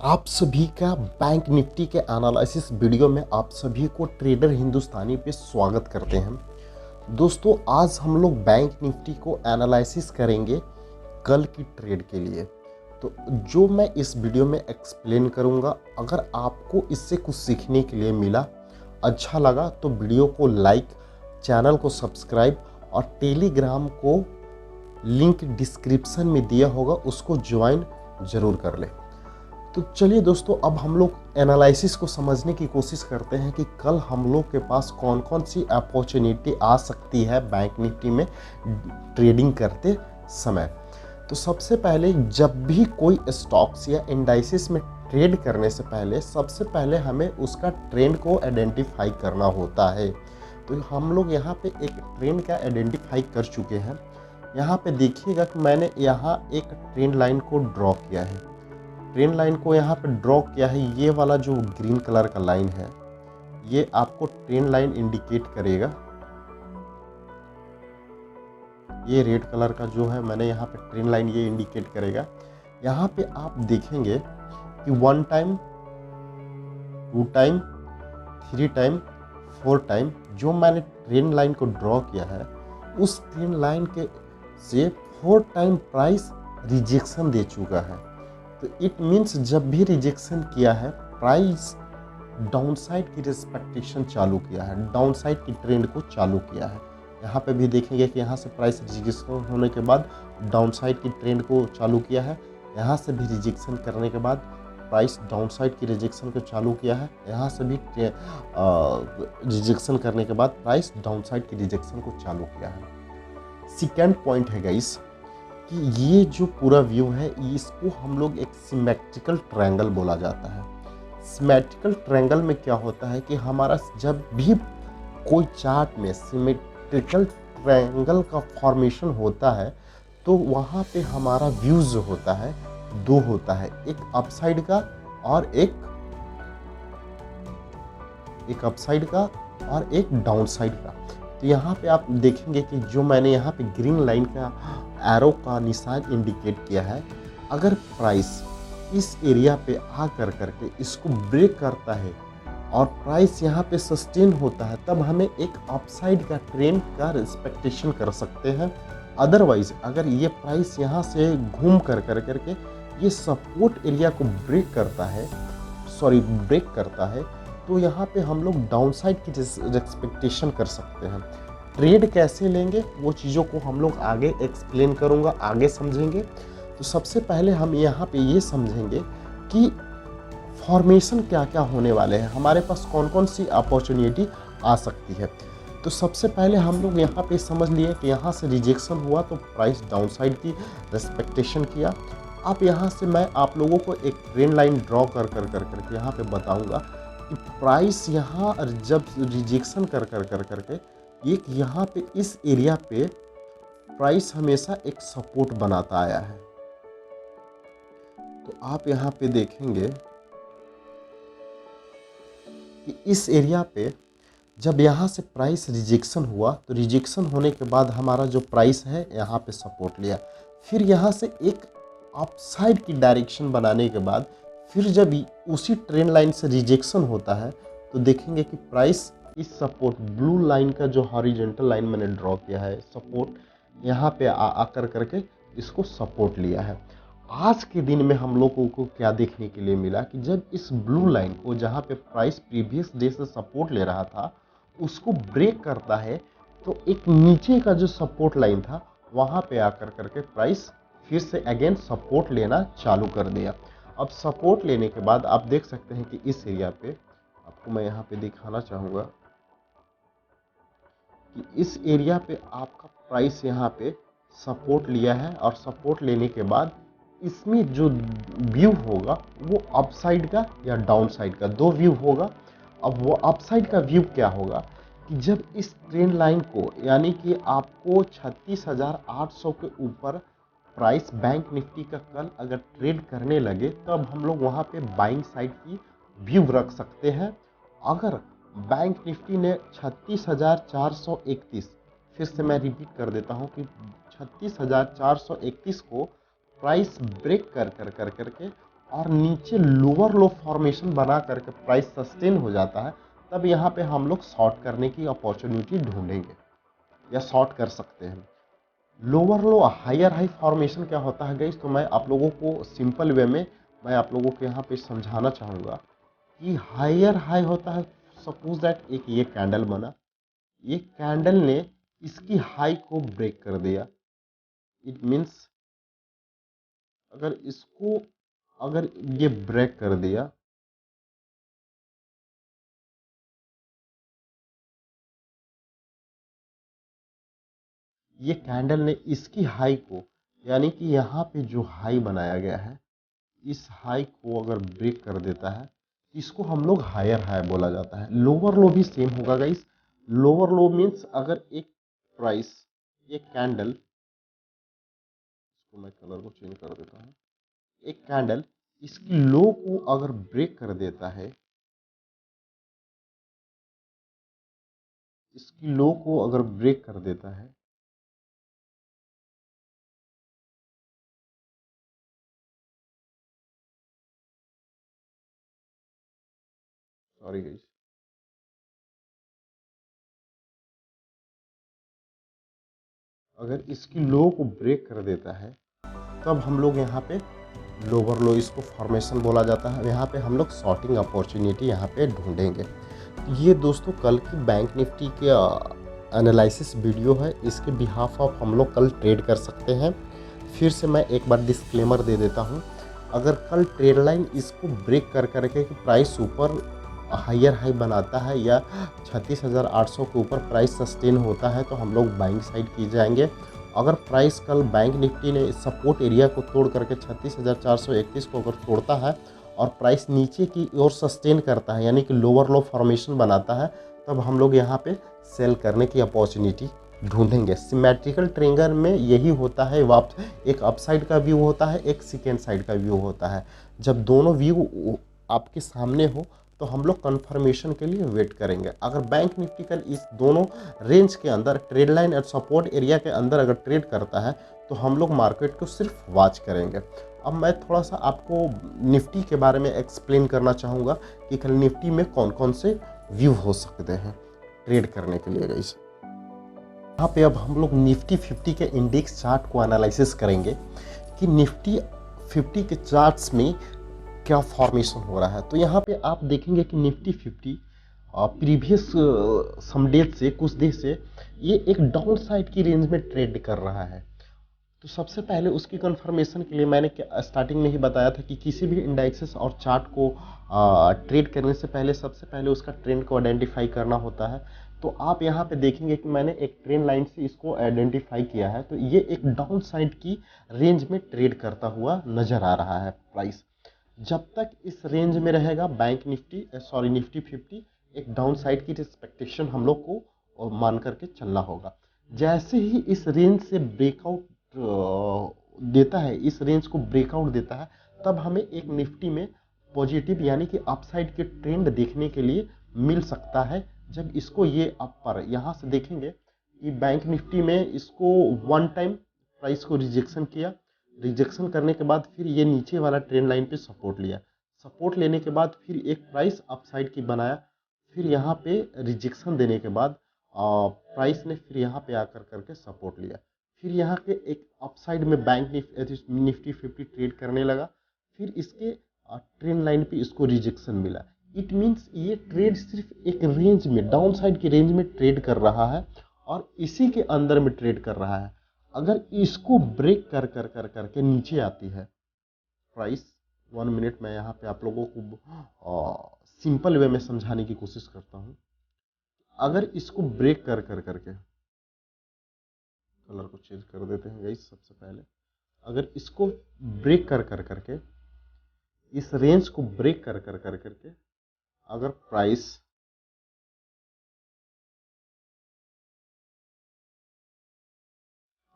आप सभी का बैंक निफ्टी के एनालिसिस वीडियो में आप सभी को ट्रेडर हिंदुस्तानी पे स्वागत करते हैं। दोस्तों, आज हम लोग बैंक निफ्टी को एनालिसिस करेंगे कल की ट्रेड के लिए। तो जो मैं इस वीडियो में एक्सप्लेन करूंगा, अगर आपको इससे कुछ सीखने के लिए मिला, अच्छा लगा तो वीडियो को लाइक, चैनल को सब्सक्राइब और टेलीग्राम को लिंक डिस्क्रिप्शन में दिया होगा, उसको ज्वाइन ज़रूर कर लें। तो चलिए दोस्तों, अब हम लोग एनालिसिस को समझने की कोशिश करते हैं कि कल हम लोग के पास कौन कौन सी अपॉर्चुनिटी आ सकती है बैंक निफ्टी में ट्रेडिंग करते समय। तो सबसे पहले, जब भी कोई स्टॉक्स या इंडाइसिस में ट्रेड करने से पहले सबसे पहले हमें उसका ट्रेंड को आइडेंटिफाई करना होता है। तो हम लोग यहाँ पे एक ट्रेंड का आइडेंटिफाई कर चुके हैं। यहाँ पे देखिएगा कि मैंने यहाँ एक ट्रेंड लाइन को ड्रॉ किया है। ट्रेंड लाइन को यहाँ पे ड्रॉ किया है। ये वाला जो ग्रीन कलर का लाइन है, ये आपको ट्रेंड लाइन इंडिकेट करेगा। ये रेड कलर का जो है, मैंने यहाँ पे ट्रेंड लाइन ये इंडिकेट करेगा। यहाँ पे आप देखेंगे कि 1 टाइम, 2 टाइम, 3 टाइम, 4 टाइम जो मैंने ट्रेंड लाइन को ड्रॉ किया है, उस ट्रेंड लाइन के से 4 टाइम प्राइस रिजेक्शन दे चुका है। तो इट मीन्स जब भी रिजेक्शन किया है, प्राइस डाउनसाइड की रिस्पेक्टेशन चालू किया है, डाउनसाइड की ट्रेंड को चालू किया है। यहाँ पे भी देखेंगे कि यहाँ से प्राइस रिजेक्शन होने के बाद डाउनसाइड की ट्रेंड को चालू किया है। यहाँ से भी रिजेक्शन करने के बाद प्राइस डाउनसाइड की रिजेक्शन को चालू किया है। यहाँ से भी रिजेक्शन करने के बाद प्राइस डाउनसाइड की रिजेक्शन को चालू किया है। सेकेंड पॉइंट है गाइस कि ये जो पूरा व्यू है, इसको हम लोग एक सिमेट्रिकल ट्रायंगल बोला जाता है। सिमेट्रिकल ट्रायंगल में क्या होता है कि हमारा जब भी कोई चार्ट में सिमेट्रिकल ट्रायंगल का फॉर्मेशन होता है, तो वहाँ पे हमारा व्यू जो होता है दो होता है, एक अपसाइड का और एक अपसाइड का और एक डाउनसाइड का। तो यहाँ पे आप देखेंगे कि जो मैंने यहाँ पे ग्रीन लाइन का एरो का निशान इंडिकेट किया है, अगर प्राइस इस एरिया पे आ करके इसको ब्रेक करता है और प्राइस यहाँ पे सस्टेन होता है, तब हमें एक अपसाइड का ट्रेंड का रिस्पेक्टेशन कर सकते हैं। अदरवाइज अगर ये प्राइस यहाँ से घूम करके ये सपोर्ट एरिया को ब्रेक करता है, तो यहाँ पे हम लोग डाउनसाइड की एक्सपेक्टेशन कर सकते हैं। ट्रेड कैसे लेंगे वो चीज़ों को हम लोग आगे एक्सप्लेन करूँगा, आगे समझेंगे। तो सबसे पहले हम यहाँ पे ये समझेंगे कि फॉर्मेशन क्या क्या होने वाले हैं, हमारे पास कौन कौन सी अपॉर्चुनिटी आ सकती है। तो सबसे पहले हम लोग यहाँ पे समझ लिए कि यहाँ से रिजेक्शन हुआ तो प्राइस डाउनसाइड की रेस्पेक्टेशन किया। अब यहाँ से मैं आप लोगों को एक ट्रेंड लाइन ड्रॉ कर यहाँ पे बताऊँगा कि प्राइस यहाँ जब रिजेक्शन करके एक यहाँ पे इस एरिया पे प्राइस हमेशा एक सपोर्ट बनाता आया है। तो आप यहाँ पे देखेंगे कि इस एरिया पे जब यहाँ से प्राइस रिजेक्शन हुआ, तो रिजेक्शन होने के बाद हमारा जो प्राइस है यहाँ पे सपोर्ट लिया। फिर यहाँ से एक अपसाइड की डायरेक्शन बनाने के बाद फिर जब उसी ट्रेंड लाइन से रिजेक्शन होता है, तो देखेंगे कि प्राइस इस सपोर्ट ब्लू लाइन का जो हॉरिजॉन्टल लाइन मैंने ड्रॉ किया है, सपोर्ट यहाँ पे आकर करके इसको सपोर्ट लिया है। आज के दिन में हम लोगों को क्या देखने के लिए मिला कि जब इस ब्लू लाइन को, जहाँ पे प्राइस प्रीवियस डे से सपोर्ट ले रहा था, उसको ब्रेक करता है, तो एक नीचे का जो सपोर्ट लाइन था वहाँ पे आकर करके प्राइस फिर से अगेन सपोर्ट लेना चालू कर दिया। अब सपोर्ट लेने के बाद आप देख सकते हैं कि इस एरिया पे आपको मैं यहाँ पे दिखाना चाहूँगा कि इस एरिया पे आपका प्राइस यहाँ पे सपोर्ट लिया है, और सपोर्ट लेने के बाद इसमें जो व्यू होगा वो अपसाइड का या डाउनसाइड का, दो व्यू होगा। अब वो अपसाइड का व्यू क्या होगा कि जब इस ट्रेंड लाइन को, यानी कि आपको 36,800 के ऊपर प्राइस बैंक निफ्टी का कल अगर ट्रेड करने लगे, तब हम लोग वहाँ पे बाइंग साइड की व्यू रख सकते हैं। अगर बैंक निफ्टी ने 36,431, फिर से मैं रिपीट कर देता हूँ कि 36,431 को प्राइस ब्रेक करके और नीचे लोअर लो फॉर्मेशन बना करके प्राइस सस्टेन हो जाता है, तब यहाँ पे हम लोग शॉर्ट करने की अपॉर्चुनिटी ढूंढेंगे या शॉर्ट कर सकते हैं। Lower low higher high formation क्या होता है गाइस, तो मैं आप लोगों को सिंपल वे में मैं आप लोगों को यहाँ पे समझाना चाहूँगा कि हायर हाई होता है, सपोज दैट एक ये कैंडल बना, ये कैंडल ने इसकी हाई को ब्रेक कर दिया। इट मीन्स अगर इसको अगर ये ब्रेक कर दिया, ये कैंडल ने इसकी हाई को, यानी कि यहाँ पे जो हाई बनाया गया है, इस हाई को अगर ब्रेक कर देता है, इसको हम लोग हायर हाई बोला जाता है। लोअर लो भी सेम होगा गाइस। लोअर लो मीन्स अगर एक प्राइस, एक कैंडल, इसको मैं कलर को चेंज कर देता हूँ, एक कैंडल इसकी लो को अगर ब्रेक कर देता है, इसकी लो को अगर ब्रेक कर देता है, सॉरी गाइस, अगर इसकी लो को ब्रेक कर देता है, तब हम लोग यहाँ पे लोअर लो, इसको फॉर्मेशन बोला जाता है। यहाँ पे हम लोग शॉर्टिंग अपॉर्चुनिटी यहाँ पे ढूंढेंगे। ये दोस्तों कल की बैंक निफ्टी के एनालिसिस वीडियो है, इसके बिहाफ ऑफ हम लोग कल ट्रेड कर सकते हैं। फिर से मैं एक बार डिस्क्लेमर दे देता हूँ, अगर कल ट्रेड लाइन इसको ब्रेक कर करके कि प्राइस ऊपर हायर हाई बनाता है या 36,800 के ऊपर प्राइस सस्टेन होता है, तो हम लोग बाइंग साइड की जाएंगे। अगर प्राइस कल बैंक निफ्टी ने सपोर्ट एरिया को तोड़ करके 36,431 को अगर तोड़ता है और प्राइस नीचे की ओर सस्टेन करता है, यानी कि लोअर लो फॉर्मेशन बनाता है, तब हम लोग यहाँ पे सेल करने की अपॉर्चुनिटी ढूंढेंगे। सिमेट्रिकल ट्रेंगर में यही होता है, एक अपसाइड का व्यू होता है, एक सेकेंड साइड का व्यू होता है। जब दोनों व्यू आपके सामने हो तो हम लोग कंफर्मेशन के लिए वेट करेंगे। अगर बैंक निफ्टी कल इस दोनों रेंज के अंदर, ट्रेड लाइन और सपोर्ट एरिया के अंदर अगर ट्रेड करता है, तो हम लोग मार्केट को सिर्फ वॉच करेंगे। अब मैं थोड़ा सा आपको निफ्टी के बारे में एक्सप्लेन करना चाहूँगा कि कल निफ्टी में कौन कौन से व्यू हो सकते हैं ट्रेड करने के लिए गाइस। यहाँ पे अब हम लोग निफ्टी 50 के इंडेक्स चार्ट को एनालिसिस करेंगे कि निफ्टी 50 के चार्ट्स में क्या फॉर्मेशन हो रहा है। तो यहाँ पे आप देखेंगे कि निफ्टी 50 प्रीवियस सम डेज से, कुछ देर से ये एक डाउन साइड की रेंज में ट्रेड कर रहा है। तो सबसे पहले उसकी कंफर्मेशन के लिए मैंने स्टार्टिंग में ही बताया था कि किसी भी इंडेक्सेस और चार्ट को ट्रेड करने से पहले सबसे पहले उसका ट्रेंड को आइडेंटिफाई करना होता है। तो आप यहाँ पे देखेंगे कि मैंने एक ट्रेंड लाइन से इसको आइडेंटिफाई किया है। तो ये एक डाउन साइड की रेंज में ट्रेड करता हुआ नजर आ रहा है प्राइस। जब तक इस रेंज में रहेगा बैंक निफ्टी, सॉरी निफ्टी 50, एक डाउन साइड की रिस्पेक्टेशन हम लोग को मान करके चलना होगा। जैसे ही इस रेंज से ब्रेकआउट देता है, इस रेंज को ब्रेकआउट देता है, तब हमें एक निफ्टी में पॉजिटिव यानी कि अपसाइड के ट्रेंड देखने के लिए मिल सकता है। जब इसको ये अपर यहाँ से देखेंगे कि बैंक निफ्टी में इसको वन टाइम प्राइस को रिजेक्शन किया, रिजेक्शन करने के बाद फिर ये नीचे वाला ट्रेंड लाइन पे सपोर्ट लिया, सपोर्ट लेने के बाद फिर एक प्राइस अपसाइड की बनाया, फिर यहाँ पे रिजेक्शन देने के बाद प्राइस ने फिर यहाँ पे आकर करके सपोर्ट लिया, फिर यहाँ के एक अपसाइड में बैंक निफ्टी 50 ट्रेड करने लगा, फिर इसके ट्रेंड लाइन पे इसको रिजेक्शन मिला। इट मीन्स ये ट्रेड सिर्फ एक रेंज में, डाउन साइड की रेंज में ट्रेड कर रहा है और इसी के अंदर में ट्रेड कर रहा है। अगर इसको ब्रेक कर कर कर करके नीचे आती है प्राइस, 1 मिनट मैं यहाँ पे आप लोगों को सिंपल वे में समझाने की कोशिश करता हूँ। अगर इसको ब्रेक कर कर करके, कलर को चेंज कर देते हैं गाइस सबसे पहले, अगर इसको ब्रेक कर कर करके, इस रेंज को ब्रेक कर कर कर करके अगर प्राइस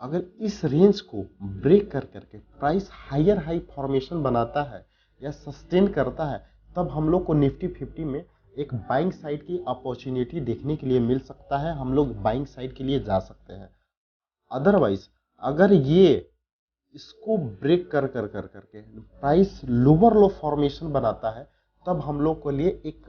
अगर इस रेंज को ब्रेक कर करके प्राइस हायर हाई फॉर्मेशन बनाता है या सस्टेन करता है, तब हम लोग को निफ्टी 50 में एक बाइंग साइड की अपॉर्चुनिटी देखने के लिए मिल सकता है, हम लोग बाइंग साइड के लिए जा सकते हैं। अदरवाइज अगर ये इसको ब्रेक कर कर कर करके प्राइस लोअर लो फॉर्मेशन बनाता है, तब हम लोग के लिए एक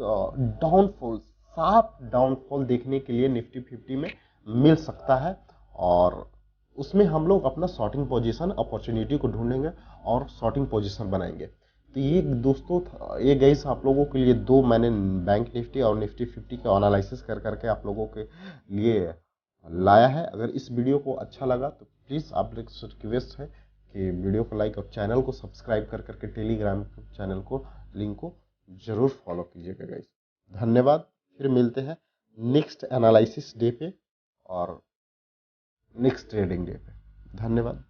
डाउनफॉल, शार्प डाउनफॉल देखने के लिए निफ्टी 50 में मिल सकता है। और उसमें हम लोग अपना शॉर्टिंग पोजीशन अपॉर्चुनिटी को ढूंढेंगे और शॉर्टिंग पोजीशन बनाएंगे। तो ये दोस्तों ये गाइस आप लोगों के लिए दो मैंने बैंक निफ्टी और निफ्टी 50 का एनालिसिस कर करके आप लोगों के लिए लाया है। अगर इस वीडियो को अच्छा लगा तो प्लीज़ आप लोग से रिक्वेस्ट है कि वीडियो को लाइक और चैनल को सब्सक्राइब कर करके टेलीग्राम चैनल को लिंक को जरूर फॉलो कीजिएगा गाइस। धन्यवाद। फिर मिलते हैं नेक्स्ट एनालिसिस डे पे और नेक्स्ट ट्रेडिंग डे पे। धन्यवाद।